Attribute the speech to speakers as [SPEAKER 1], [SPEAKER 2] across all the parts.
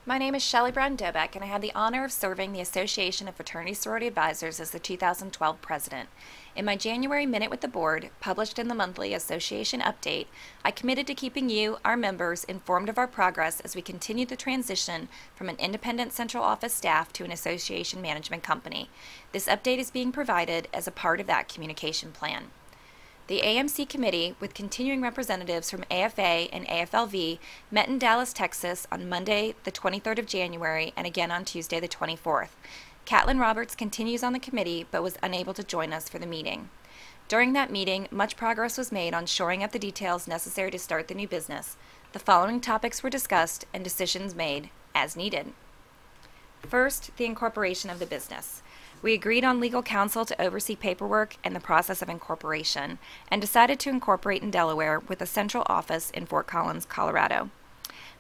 [SPEAKER 1] My name is Shelley Brown Dobeck, and I had the honor of serving the Association of Fraternity Sorority Advisors as the 2012 president. In my January Minute with the Board, published in the monthly Association Update, I committed to keeping you, our members, informed of our progress as we continue the transition from an independent central office staff to an association management company. This update is being provided as a part of that communication plan. The AMC committee, with continuing representatives from AFA and AFLV, met in Dallas, Texas on Monday, the 23rd of January, and again on Tuesday, the 24th. Catlin Roberts continues on the committee, but was unable to join us for the meeting. During that meeting, much progress was made on shoring up the details necessary to start the new business. The following topics were discussed and decisions made as needed. First, the incorporation of the business. We agreed on legal counsel to oversee paperwork and the process of incorporation, and decided to incorporate in Delaware with a central office in Fort Collins, Colorado.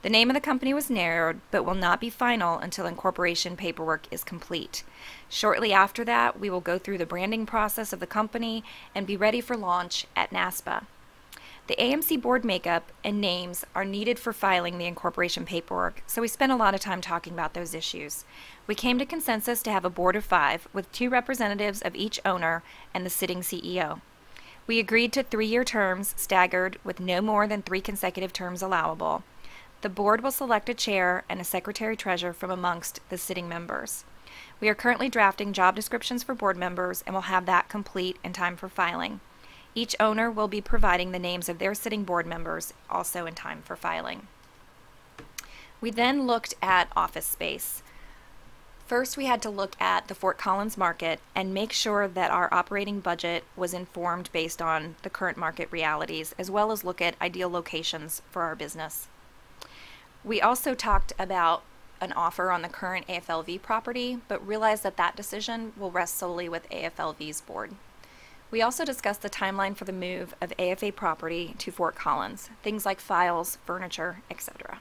[SPEAKER 1] The name of the company was narrowed, but will not be final until incorporation paperwork is complete. Shortly after that, we will go through the branding process of the company and be ready for launch at NASPA. The AMC board makeup and names are needed for filing the incorporation paperwork, so we spent a lot of time talking about those issues. We came to consensus to have a board of 5, with 2 representatives of each owner and the sitting CEO. We agreed to 3-year terms, staggered, with no more than 3 consecutive terms allowable. The board will select a chair and a secretary-treasurer from amongst the sitting members. We are currently drafting job descriptions for board members and will have that complete in time for filing. Each owner will be providing the names of their sitting board members, also in time for filing. We then looked at office space. First, we had to look at the Fort Collins market and make sure that our operating budget was informed based on the current market realities, as well as look at ideal locations for our business. We also talked about an offer on the current AFLV property, but realized that that decision will rest solely with AFLV's board. We also discussed the timeline for the move of AFA property to Fort Collins, things like files, furniture, etc.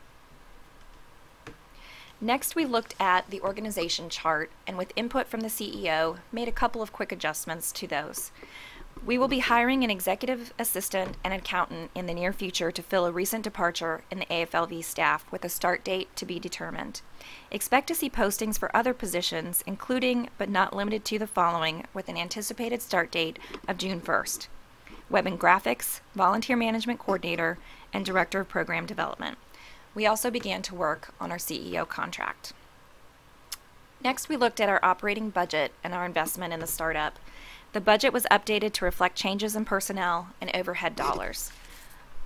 [SPEAKER 1] Next, we looked at the organization chart and, with input from the CEO, made a couple of quick adjustments to those. We will be hiring an executive assistant and accountant in the near future to fill a recent departure in the AFLV staff with a start date to be determined. Expect to see postings for other positions, including but not limited to the following, with an anticipated start date of June 1st. Web and Graphics, Volunteer Management Coordinator, and Director of Program Development. We also began to work on our CEO contract. Next, we looked at our operating budget and our investment in the startup. The budget was updated to reflect changes in personnel and overhead dollars.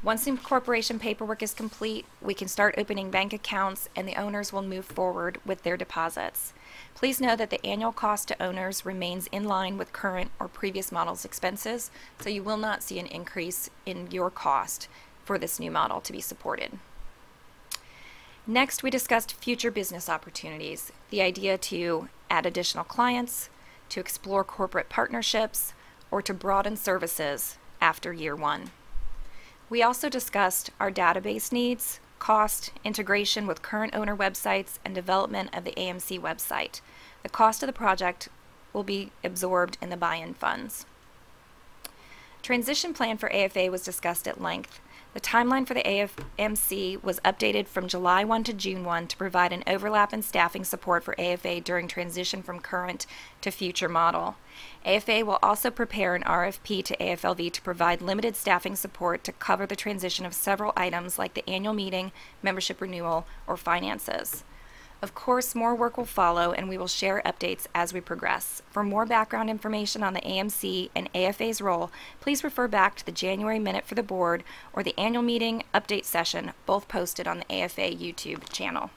[SPEAKER 1] Once the incorporation paperwork is complete, we can start opening bank accounts and the owners will move forward with their deposits. Please know that the annual cost to owners remains in line with current or previous models' expenses, so you will not see an increase in your cost for this new model to be supported. Next, we discussed future business opportunities, the idea to add additional clients, to explore corporate partnerships, or to broaden services after year 1. We also discussed our database needs, cost, integration with current owner websites, and development of the AMC website. The cost of the project will be absorbed in the buy-in funds. Transition plan for AFA was discussed at length. The timeline for the AMC was updated from July 1 to June 1 to provide an overlap in staffing support for AFA during transition from current to future model. AFA will also prepare an RFP to AFLV to provide limited staffing support to cover the transition of several items like the annual meeting, membership renewal, or finances. Of course, more work will follow, and we will share updates as we progress. For more background information on the AMC and AFA's role, please refer back to the January Minute for the Board or the annual meeting update session, both posted on the AFA YouTube channel.